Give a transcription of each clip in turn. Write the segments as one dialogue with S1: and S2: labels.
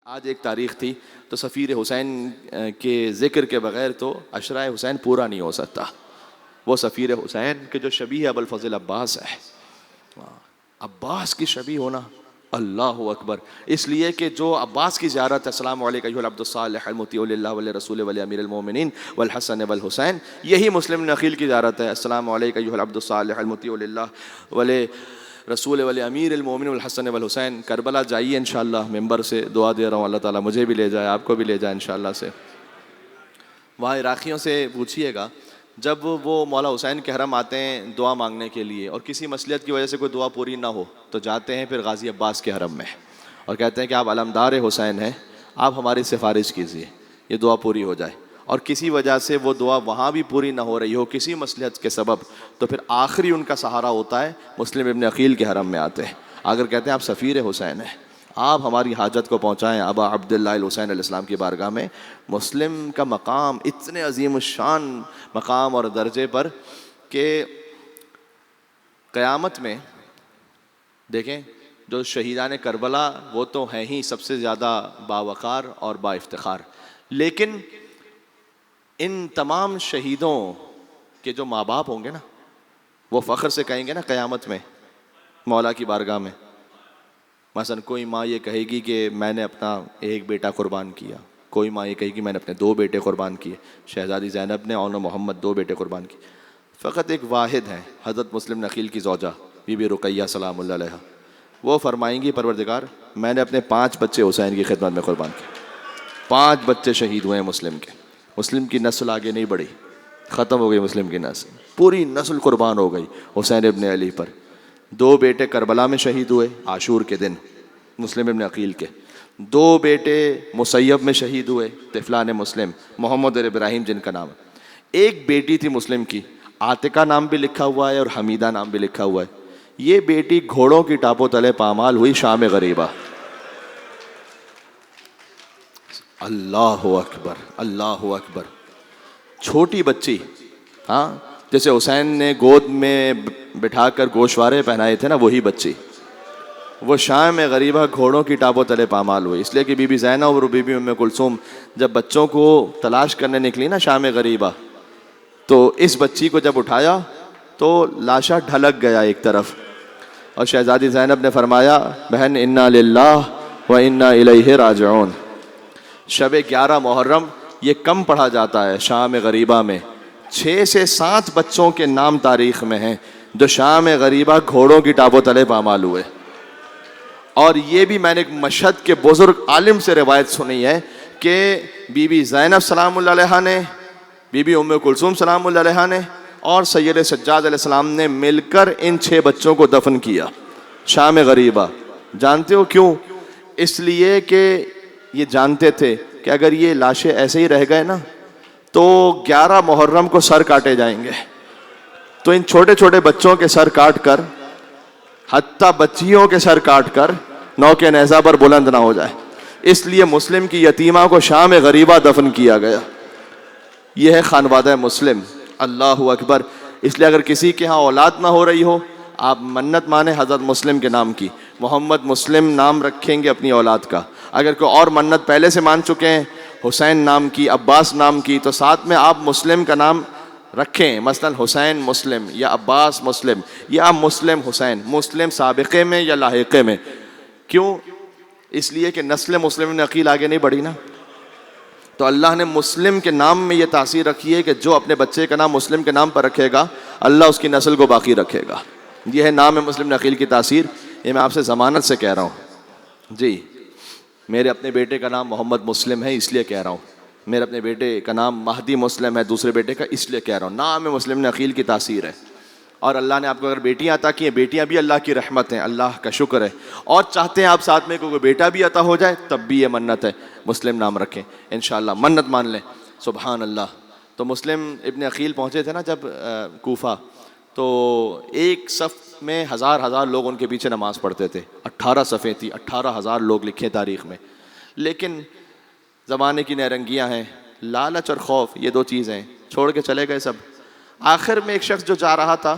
S1: آج ایک تاریخ تھی تو سفیر حسین کے ذکر کے بغیر تو عشرہ حسین پورا نہیں ہو سکتا. وہ سفیر حسین کے جو شبیہ ابوالفضل عباس ہے، عباس کی شبیہ ہونا، اللہ اکبر. اس لیے کہ جو عباس کی زیارت ہے، السلام علیکم ایھا العبد الصالح المطیع للہ ولرسول ولامیر المؤمنین والحسن والحسین، یہی مسلم بن عقیل کی زیارت ہے. السلام علیکم ایھا العبد الصالح المطیع للہ رسول ولی امیر المومن والحسن والحسین. کربلا جائیے انشاءاللہ، ممبر سے دعا دے رہا ہوں، اللہ تعالیٰ مجھے بھی لے جائے، آپ کو بھی لے جائے انشاءاللہ سے. وہاں عراقیوں سے پوچھیے گا، جب وہ مولا حسین کے حرم آتے ہیں دعا مانگنے کے لیے اور کسی مصلحت کی وجہ سے کوئی دعا پوری نہ ہو تو جاتے ہیں پھر غازی عباس کے حرم میں اور کہتے ہیں کہ آپ علمدار حسین ہیں، آپ ہماری سفارش کیجیے، یہ دعا پوری ہو جائے. اور کسی وجہ سے وہ دعا وہاں بھی پوری نہ ہو رہی ہو کسی مصلحت کے سبب، تو پھر آخری ان کا سہارا ہوتا ہے مسلم ابن عقیل کے حرم میں آتے ہیں. اگر کہتے ہیں آپ سفیر حسین ہیں، آپ ہماری حاجت کو پہنچائیں ابا عبداللہ الحسین علیہ السلام کی بارگاہ میں. مسلم کا مقام اتنے عظیم الشان مقام اور درجے پر کہ قیامت میں دیکھیں جو شہیدان کربلا وہ تو ہیں ہی سب سے زیادہ باوقار اور با افتخار، لیکن ان تمام شہیدوں کے جو ماں باپ ہوں گے نا، وہ فخر سے کہیں گے نا قیامت میں مولا کی بارگاہ میں. مثلا کوئی ماں یہ کہے گی کہ میں نے اپنا ایک بیٹا قربان کیا، کوئی ماں یہ کہے گی میں نے اپنے 2 بیٹے قربان کیے. شہزادی زینب نے اور محمد 2 بیٹے قربان کیے. فقط ایک واحد ہیں حضرت مسلم نقیل کی زوجہ بی بی رقیہ سلام اللہ علیہا، وہ فرمائیں گی پروردگار میں نے اپنے 5 بچے حسین کی خدمت میں قربان کیے. 5 بچے شہید ہوئے ہیں مسلم کے. مسلم کی نسل آگے نہیں بڑھی، ختم ہو گئی مسلم کی نسل، پوری نسل قربان ہو گئی حسین ابن علی پر. 2 بیٹے کربلا میں شہید ہوئے عاشور کے دن مسلم ابن عقیل کے. 2 بیٹے مسیب میں شہید ہوئے طفلان مسلم محمد اور ابراہیم جن کا نام ہے. ایک بیٹی تھی مسلم کی، عاتقہ نام بھی لکھا ہوا ہے اور حمیدہ نام بھی لکھا ہوا ہے. یہ بیٹی گھوڑوں کی ٹاپوں تلے پامال ہوئی شام غریبہ. اللہ اکبر اللہ اکبر. چھوٹی بچی، ہاں جیسے حسین نے گود میں بٹھا کر گوشوارے پہنائے تھے نا، وہی بچی وہ شام غریبہ گھوڑوں کی ٹاپوں تلے پامال ہوئی. اس لیے کہ بی بی زینب اور بی بی ام کلثوم جب بچوں کو تلاش کرنے نکلی نا شام غریبہ، تو اس بچی کو جب اٹھایا تو لاشا ڈھلک گیا ایک طرف، اور شہزادی زینب نے فرمایا بہن انا للہ و انا الیہ راجعون. شب 11 محرم یہ کم پڑھا جاتا ہے شام غریبہ میں. 6 سے 7 بچوں کے نام تاریخ میں ہیں جو شام غریبہ گھوڑوں کی ٹاپوں تلے پامال ہوئے. اور یہ بھی میں نے ایک مشہد کے بزرگ عالم سے روایت سنی ہے کہ بی بی زینب سلام اللہ علیہا نے، بی بی ام کلثوم سلام اللہ علیہا نے اور سید سجاد علیہ السلام نے مل کر ان 6 بچوں کو دفن کیا شام غریبہ. جانتے ہو کیوں؟ اس لیے کہ یہ جانتے تھے کہ اگر یہ لاشیں ایسے ہی رہ گئے نا تو 11 محرم کو سر کاٹے جائیں گے. تو ان چھوٹے چھوٹے بچوں کے سر کاٹ کر، حتیٰ بچیوں کے سر کاٹ کر نوک نیزہ پر بلند نہ ہو جائے، اس لیے مسلم کی یتیمہ کو شام غریبہ دفن کیا گیا. یہ ہے خانوادہ مسلم. اللہ اکبر. اس لیے اگر کسی کے ہاں اولاد نہ ہو رہی ہو، آپ منت مانیں حضرت مسلم کے نام کی، محمد مسلم نام رکھیں گے اپنی اولاد کا. اگر کوئی اور منت پہلے سے مان چکے ہیں حسین نام کی، عباس نام کی، تو ساتھ میں آپ مسلم کا نام رکھیں، مثلا حسین مسلم یا عباس مسلم یا مسلم حسین، مسلم سابقے میں یا لاحقے میں. کیوں؟ اس لیے کہ نسل مسلم نے عقیل آگے نہیں بڑھی نا. تو اللہ نے مسلم کے نام میں یہ تاثیر رکھی ہے کہ جو اپنے بچے کا نام مسلم کے نام پر رکھے گا اللہ اس کی نسل کو باقی رکھے گا. یہ ہے نام مسلم عقیل کی تاثیر. یہ میں آپ سے ضمانت سے کہہ رہا ہوں. جی میرے اپنے بیٹے کا نام محمد مسلم ہے اس لیے کہہ رہا ہوں، میرے اپنے بیٹے کا نام مہدی مسلم ہے دوسرے بیٹے کا، اس لیے کہہ رہا ہوں. نام مسلم عقیل کی تاثیر ہے. اور اللہ نے آپ کو اگر بیٹیاں عطا کی ہیں، بیٹیاں بھی اللہ کی رحمت ہیں، اللہ کا شکر ہے. اور چاہتے ہیں آپ ساتھ میں کوئی بیٹا بھی عطا ہو جائے تب بھی یہ منت ہے، مسلم نام رکھیں انشاءاللہ، منت مان لیں. سبحان اللہ. تو مسلم ابن عقیل پہنچے تھے نا جب کوفہ، تو ایک صف میں ہزار لوگ ان کے پیچھے نماز پڑھتے تھے. 18 صفیں تھی، 18,000 لوگ لکھے تاریخ میں. لیکن زمانے کی نیرنگیاں ہیں، لالچ اور خوف، یہ 2 چیزیں ہیں، چھوڑ کے چلے گئے سب. آخر میں ایک شخص جو جا رہا تھا،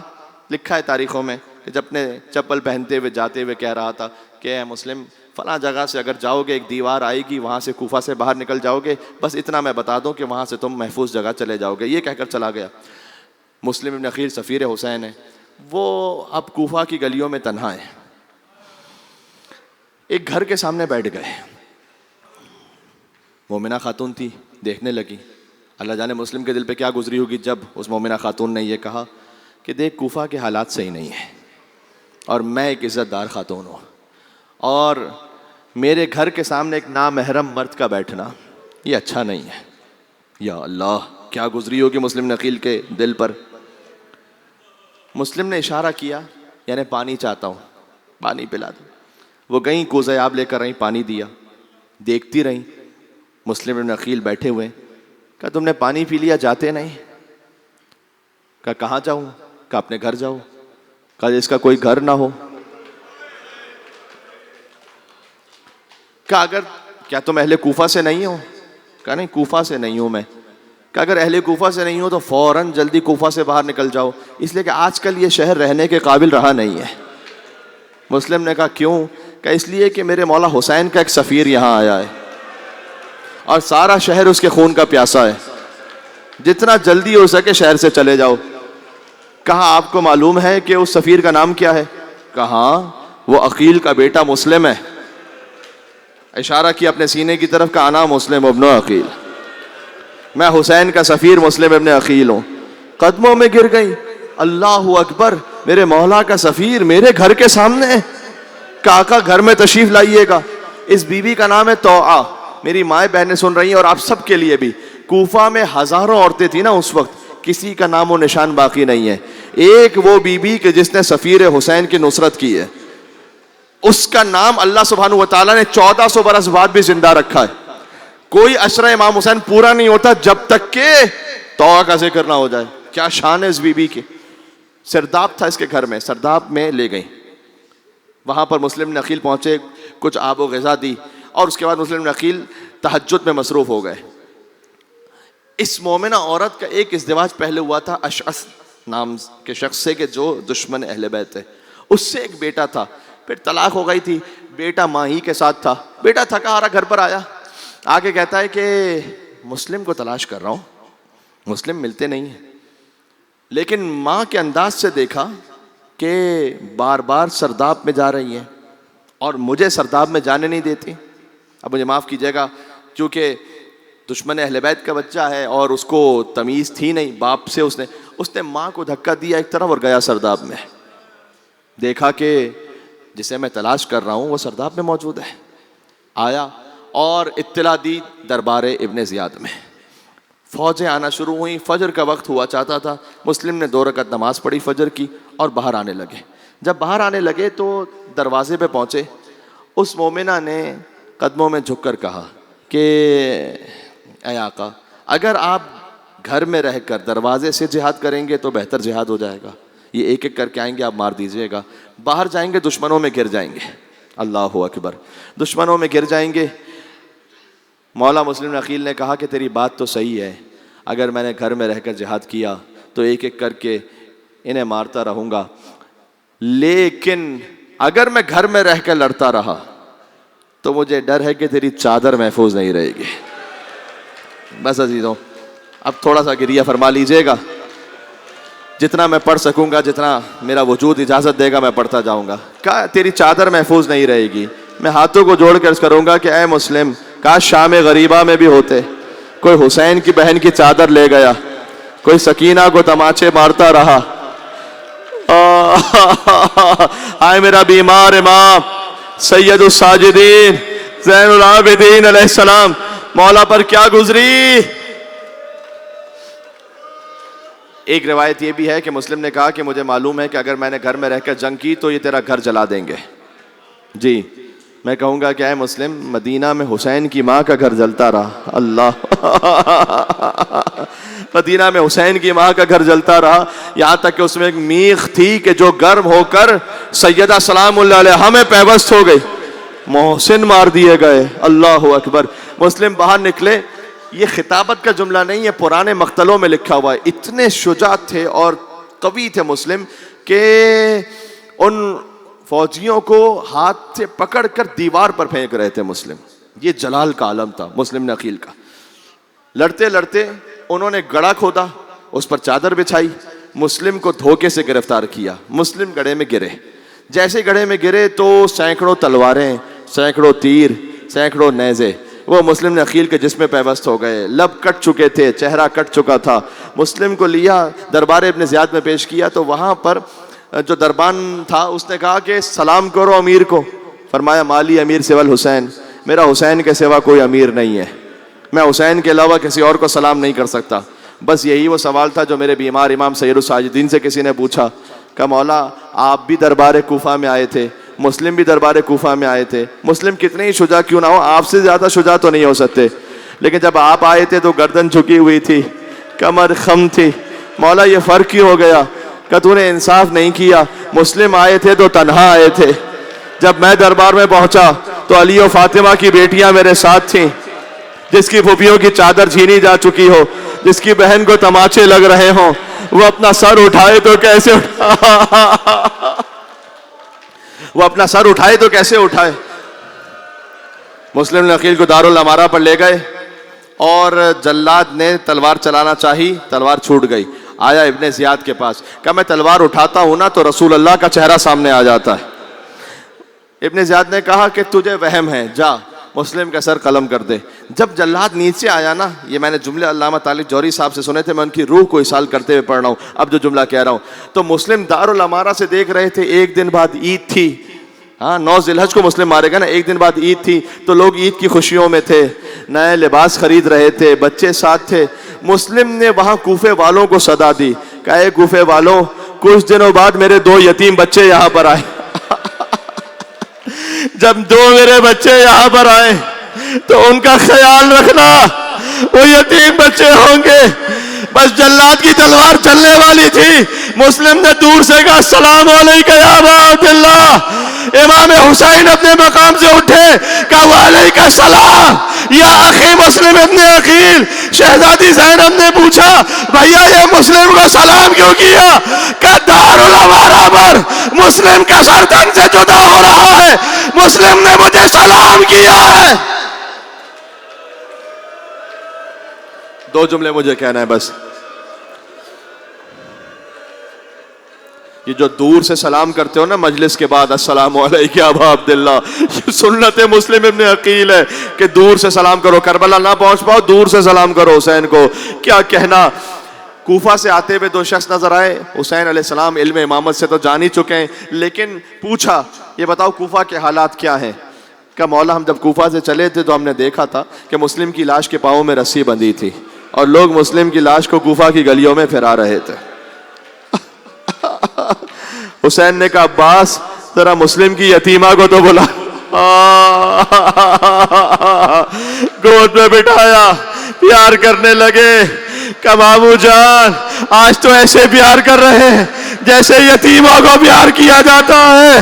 S1: لکھا ہے تاریخوں میں کہ جب اپنے چپل پہنتے ہوئے جاتے ہوئے کہہ رہا تھا کہ اے مسلم فلاں جگہ سے اگر جاؤ گے ایک دیوار آئے گی، وہاں سے کوفہ سے باہر نکل جاؤ گے، بس اتنا میں بتا دوں کہ وہاں سے تم محفوظ جگہ چلے جاؤ گے، یہ کہہ کر چلا گیا۔ مسلم ابن عقیل سفیر حسین ہے، وہ اب کوفہ کی گلیوں میں تنہا ہے، ایک گھر کے سامنے بیٹھ گئے، مومنہ خاتون تھی، دیکھنے لگی۔ اللہ جانے مسلم کے دل پہ کیا گزری ہوگی جب اس مومنہ خاتون نے یہ کہا کہ دیکھ کوفہ کے حالات صحیح نہیں ہیں، اور میں ایک عزت دار خاتون ہوں، اور میرے گھر کے سامنے ایک نامحرم مرد کا بیٹھنا یہ اچھا نہیں ہے۔ یا اللہ، کیا گزری ہوگی مسلم نقیل کے دل پر۔ مسلم نے اشارہ کیا، یعنی پانی چاہتا ہوں، پانی پلا دو۔ وہ گئیں، کوزہ آب لے کر آئیں، پانی دیا، دیکھتی رہیں۔ مسلم ابن عقیل بیٹھے ہوئے، کہا تم نے پانی پی لیا، جاتے نہیں؟ کہا کہاں جاؤں؟ کہا اپنے گھر جاؤ۔ کہا اس کا کوئی گھر نہ ہو؟ کہا اگر کیا تم اہل کوفہ سے نہیں ہو؟ کہا نہیں، کوفہ سے نہیں ہوں میں۔ کہا اگر اہل کوفہ سے نہیں ہو تو فوراً جلدی کوفہ سے باہر نکل جاؤ، اس لیے کہ آج کل یہ شہر رہنے کے قابل رہا نہیں ہے۔ مسلم نے کہا کیوں؟ کہا اس لیے کہ میرے مولا حسین کا ایک سفیر یہاں آیا ہے اور سارا شہر اس کے خون کا پیاسا ہے، جتنا جلدی ہو سکے شہر سے چلے جاؤ۔ کہا آپ کو معلوم ہے کہ اس سفیر کا نام کیا ہے؟ کہا وہ عقیل کا بیٹا مسلم ہے۔ اشارہ کیا اپنے سینے کی طرف، کہا انا مسلم ابن عقیل، میں حسین کا سفیر مسلم ابن عقیل ہوں۔ قدموں میں گر گئی، اللہ اکبر، میرے مولا کا سفیر میرے گھر کے سامنے ہے۔ کہا آقا گھر میں تشریف لائیے گا۔ اس بی بی کا نام ہے توعہ، میری مائیں بہنیں سن رہی ہیں اور آپ سب کے لیے بھی، کوفہ میں ہزاروں عورتیں تھیں نا اس وقت، کسی کا نام و نشان باقی نہیں ہے، ایک وہ بی بی کہ جس نے سفیر حسین کی نصرت کی ہے، اس کا نام اللہ سبحانہ و تعالیٰ نے 1400 برس بعد بھی زندہ رکھا ہے۔ کوئی عشرہ امام حسین پورا نہیں ہوتا جب تک کہ توعہ کا ذکر نہ ہو جائے۔ کیا شان ہے اس بی بی کی۔ سرداب تھا اس کے گھر میں، سرداب میں لے گئیں، وہاں پر مسلم نقیل پہنچے، کچھ آب و غذا دی، اور اس کے بعد مسلم نقیل تہجد میں مصروف ہو گئے۔ اس مومنہ عورت کا ایک ازدواج پہلے ہوا تھا اشعث نام کے شخص سے کہ جو دشمن اہل بیت ہے، اس سے ایک بیٹا تھا، پھر طلاق ہو گئی تھی، بیٹا ماں ہی کے ساتھ تھا۔ بیٹا تھکا ہارا گھر پر آیا، آگے کہتا ہے کہ مسلم کو تلاش کر رہا ہوں، مسلم ملتے نہیں ہیں، لیکن ماں کے انداز سے دیکھا کہ بار بار سرداب میں جا رہی ہیں اور مجھے سرداب میں جانے نہیں دیتی۔ اب مجھے معاف کیجیے گا، کیونکہ دشمن اہل بیت کا بچہ ہے اور اس کو تمیز تھی نہیں باپ سے، اس نے ماں کو دھکا دیا ایک طرف اور گیا سرداب میں، دیکھا کہ جسے میں تلاش کر رہا ہوں وہ سرداب میں موجود ہے۔ آیا اور اطلاع دی دربار ابن زیاد میں، فوجیں آنا شروع ہوئیں، فجر کا وقت ہوا چاہتا تھا، مسلم نے 2 رکعت نماز پڑھی فجر کی اور باہر آنے لگے۔ جب باہر آنے لگے تو دروازے پہ پہنچے، اس مومنہ نے قدموں میں جھک کر کہا کہ اے آقا، اگر آپ گھر میں رہ کر دروازے سے جہاد کریں گے تو بہتر جہاد ہو جائے گا، یہ ایک ایک کر کے آئیں گے آپ مار دیجئے گا، باہر جائیں گے دشمنوں میں گر جائیں گے۔ اللہ اکبر، دشمنوں میں گر جائیں گے۔ مولا مسلم عقیل نے کہا کہ تیری بات تو صحیح ہے، اگر میں نے گھر میں رہ کر جہاد کیا تو ایک ایک کر کے انہیں مارتا رہوں گا، لیکن اگر میں گھر میں رہ کر لڑتا رہا تو مجھے ڈر ہے کہ تیری چادر محفوظ نہیں رہے گی۔ بس عزیزوں، اب تھوڑا سا گریہ فرما لیجئے گا، جتنا میں پڑھ سکوں گا، جتنا میرا وجود اجازت دے گا میں پڑھتا جاؤں گا۔ کہا تیری چادر محفوظ نہیں رہے گی۔ میں ہاتھوں کو جوڑ کر عرض کروں گا کہ اے مسلم، کاش شام غریبہ میں بھی ہوتے، کوئی حسین کی بہن کی چادر لے گیا، کوئی سکینہ کو تماچے مارتا رہا۔ آئے میرا بیمار امام سید الساجدین زین العابدین علیہ السلام، مولا پر کیا گزری۔ ایک روایت یہ بھی ہے کہ مسلم نے کہا کہ مجھے معلوم ہے کہ اگر میں نے گھر میں رہ کر جنگ کی تو یہ تیرا گھر جلا دیں گے۔ جی میں کہوں گا کہ اے مسلم، مدینہ میں حسین کی ماں کا گھر جلتا رہا۔ اللہ مدینہ میں حسین کی ماں کا گھر جلتا رہا، یہاں تک کہ اس میں ایک میخ تھی کہ جو گرم ہو کر سیدہ سلام اللہ علیہا میں پیوست ہو گئی، محسن مار دیے گئے۔ اللہ اکبر۔ مسلم باہر نکلے، یہ خطابت کا جملہ نہیں ہے، پرانے مقتلوں میں لکھا ہوا ہے۔ اتنے شجاع تھے اور قوی تھے مسلم کہ ان فوجیوں کو ہاتھ سے پکڑ کر دیوار پر پھینک رہے تھے مسلم. یہ جلال کا عالم تھا مسلم نے عقیل کا. لڑتے لڑتے انہوں نے گڑھا کھودا, اس پر چادر بچھائی, مسلم کو دھوکے سے گرفتار کیا. مسلم گڑھے میں گرے. جیسے گڑھے میں گرے تو سینکڑوں تلواریں, سینکڑوں تیر, سینکڑوں نیزے وہ مسلم نے عقیل کے جسم میں پیوست ہو گئے. لب کٹ چکے تھے, چہرہ کٹ چکا تھا. مسلم کو لیا, دربار ابن زیاد میں پیش کیا تو وہاں پر جو دربان تھا اس نے کہا کہ سلام کرو امیر کو. فرمایا مالی امیر سوى الحسین, میرا حسین کے سوا کوئی امیر نہیں ہے, میں حسین کے علاوہ کسی اور کو سلام نہیں کر سکتا. بس یہی وہ سوال تھا جو میرے بیمار امام سید الساجدین سے کسی نے پوچھا کہ مولا آپ بھی دربار کوفہ میں آئے تھے, مسلم بھی دربار کوفہ میں آئے تھے, مسلم کتنے ہی شجاع کیوں نہ ہو آپ سے زیادہ شجاع تو نہیں ہو سکتے, لیکن جب آپ آئے تھے تو گردن جھکی ہوئی تھی, کمر خم تھی. مولا یہ فرق کیوں ہو گیا؟ کہ تو نے انصاف نہیں کیا. مسلم آئے تھے تو تنہا آئے تھے, جب میں دربار میں پہنچا تو علی و فاطمہ کی بیٹیاں میرے ساتھ تھیں. جس کی پھوپھیوں کی چادر چھینی جا چکی ہو, جس کی بہن کو تماچے لگ رہے ہوں, وہ اپنا سر اٹھائے تو کیسے وہ اپنا سر اٹھائے تو کیسے اٹھائے. مسلم نے عقیل کو دارالامارہ پر لے گئے اور جلاد نے تلوار چلانا چاہی, تلوار چھوٹ گئی. آیا ابن زیاد کے پاس, کہ میں تلوار اٹھاتا ہوں نا تو رسول اللہ کا چہرہ سامنے آ جاتا ہے. ابن زیاد نے کہا کہ تجھے وہم ہے, جا مسلم کا سر قلم کر دے. جب جلاد نیچے آیا نا, یہ میں نے جملے علامہ طالب جوہری صاحب سے سنے تھے, میں ان کی روح کو اصال کرتے ہوئے پڑھ رہا ہوں اب جو جملہ کہہ رہا ہوں. تو مسلم دارالامارہ سے دیکھ رہے تھے, ایک دن بعد عید تھی, 9 ذی الحج کو مسلم مارے گا نا, ایک دن بعد عید تھی, تو لوگ عید کی خوشیوں میں تھے, نئے لباس خرید رہے تھے, بچے ساتھ تھے. مسلم نے وہاں کوفے والوں کو صدا دی, کہا اے کوفے والوں, کچھ دنوں بعد میرے 2 یتیم بچے یہاں پر آئے. جب 2 میرے بچے یہاں پر آئے تو ان کا خیال رکھنا, وہ یتیم بچے ہوں گے. بس جلاد کی تلوار چلنے والی تھی, مسلم نے دور سے کہا السلام علیکم یا ابا عبداللہ. امام حسین اپنے مقام سے اٹھے, کہا وعلیکم السلام یا اخی مسلم ابن عقیل. شہزادی زینب نے پوچھا بھیا یہ مسلم کو سلام کیوں کیا؟ کہ دارالامارہ پر مسلم کا سر تن سے جدا ہو رہا ہے, مسلم نے مجھے سلام کیا ہے. 2 جملے مجھے کہنا ہے بس. یہ جو دور سے سلام کرتے ہو نا مجلس کے بعد, السلام علیکم یا ابا عبداللہ, یہ سنت مسلم ابن عقیل ہے کہ دور سے سلام کرو. کربلا نہ پہنچ پاؤ, دور سے سلام کرو حسین کو. کیا کہنا. کوفہ سے آتے ہوئے 2 شخص نظر آئے. حسین علیہ السلام علم امامت سے تو جان ہی چکے ہیں, لیکن پوچھا یہ بتاؤ کوفہ کے حالات کیا ہیں؟ کہ مولا ہم جب کوفہ سے چلے تھے تو ہم نے دیکھا تھا کہ مسلم کی لاش کے پاؤں میں رسی بندھی تھی اور لوگ مسلم کی لاش کو کوفہ کی گلیوں میں پھرا رہے تھے. حسین نے کہا عباس ذرا مسلم کی یتیمہ کو تو بلا. گود میں بٹھایا, پیار کرنے لگے. کہ بابو جان آج تو ایسے پیار کر رہے ہیں جیسے یتیموں کو پیار کیا جاتا ہے.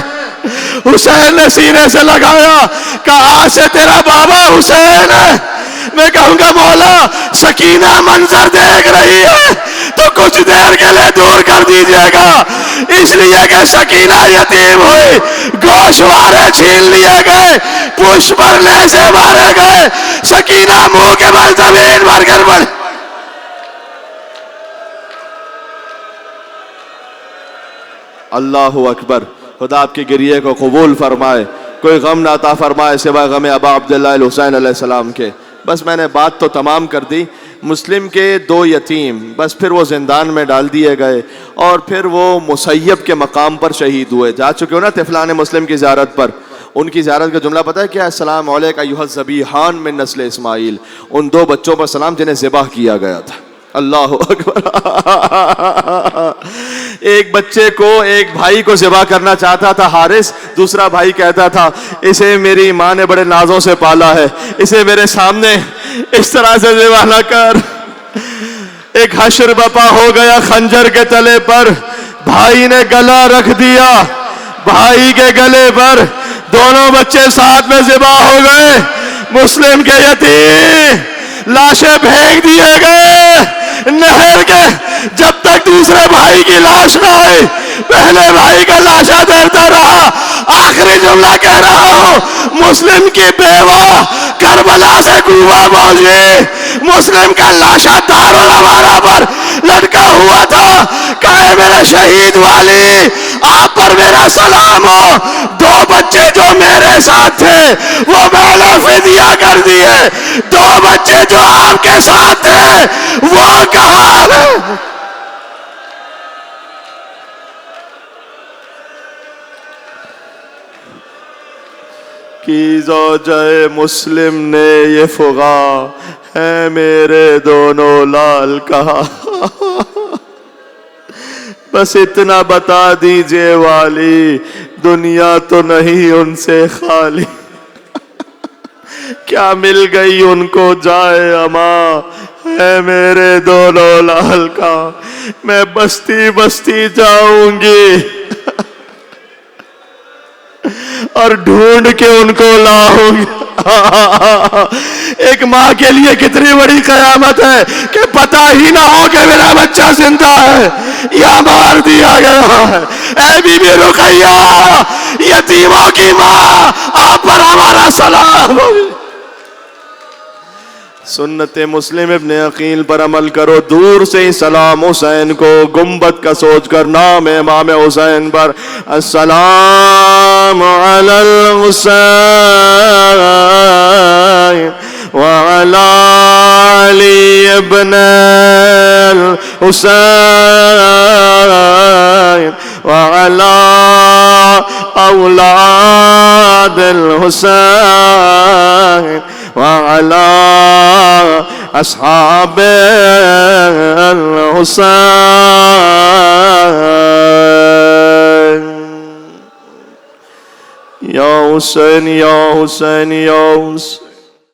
S1: حسین نے سینے سے لگایا, کہ آج سے تیرا بابا حسین ہے. میں کہوں گا مولا سکینہ منظر دیکھ رہی ہے تو کچھ دیر کے لیے دور کر دیجئے گا, اس لیے کہ سکینہ یتیم ہوئی, گوشوارے چھین لیے گئے, پشت پر نیزے مارے گئے, سکینہ منہ کے بل زمین پر گر پڑی. اللہ اکبر. خدا آپ کی گریے کو قبول فرمائے, کوئی غم نہ عطا فرمائے سوائے غم ابا عبداللہ الحسین علیہ السلام کے. بس میں نے بات تو تمام کر دی. مسلم کے 2 یتیم, بس پھر وہ زندان میں ڈال دیے گئے اور پھر وہ مسیب کے مقام پر شہید ہوئے. جا چکے ہو نا طفلان مسلم کی زیارت پر, ان کی زیارت کا جملہ پتہ ہے کیا؟ السلام علیکم ایھا الذبیحان من نسل اسماعیل. ان 2 بچوں پر سلام جنہیں ذبح کیا گیا تھا. اللہ اکبر. ایک بچے کو ایک بھائی کو ذبح کرنا چاہتا تھا حارث, دوسرا بھائی کہتا تھا اسے میری ماں نے بڑے نازوں سے پالا ہے, اسے میرے سامنے اس طرح سے ذبح نہ کر. ایک حشر بپا ہو گیا خنجر کے تلے پر, بھائی نے گلا رکھ دیا, بھائی کے گلے پر دونوں بچے ساتھ میں ذبح ہو گئے. مسلم کے یتیم لاشیں پھینک دیے گئے, نہر کے جب تک دوسرے بھائی کی لاش نہ آئی پہلے بھائی کا لاشا دیتا رہا. آخری جملہ کہہ رہا ہوں, مسلم کی بیوہ کربلا سے کوفہ پہنچی, مسلم کا لاشا دارالامانہ پر لٹکا ہوا تھا. کہے میرے شہید والی آپ پر میرا سلام ہو, 2 بچے جو میرے ساتھ تھے وہ میں نے فدیہ کر دیے, 2 بچے جو آپ کے ساتھ تھے وہ کہاں ہیں؟ کی زوجہ مسلم نے یہ فغاں ہے میرے دونوں لال کہا. بس اتنا بتا دیجئے والی دنیا تو نہیں ان سے خالی, کیا مل گئی ان کو جائے اما ہے میرے دونوں لال کا. میں بستی بستی جاؤں گی اور ڈھونڈ کے ان کو لاؤں گی. ایک ماں کے لیے کتنی بڑی قیامت ہے کہ پتہ ہی نہ ہو کہ میرا بچہ زندہ ہے یا مار دیا گیا ہے. اے بی بی رقیہ, یتیموں کی ماں, آپ پر ہمارا سلام. سنت مسلم ابن عقیل پر عمل کرو. دور سے ہی سلام حسین کو, گنبد کا سوچ کر نام امام حسین پر. السلام علی الحسین وعلی علی ابن الحسین وعلی اولاد الحسین وعلى أصحاب الحسين. يا حسين يا حسين يا حسين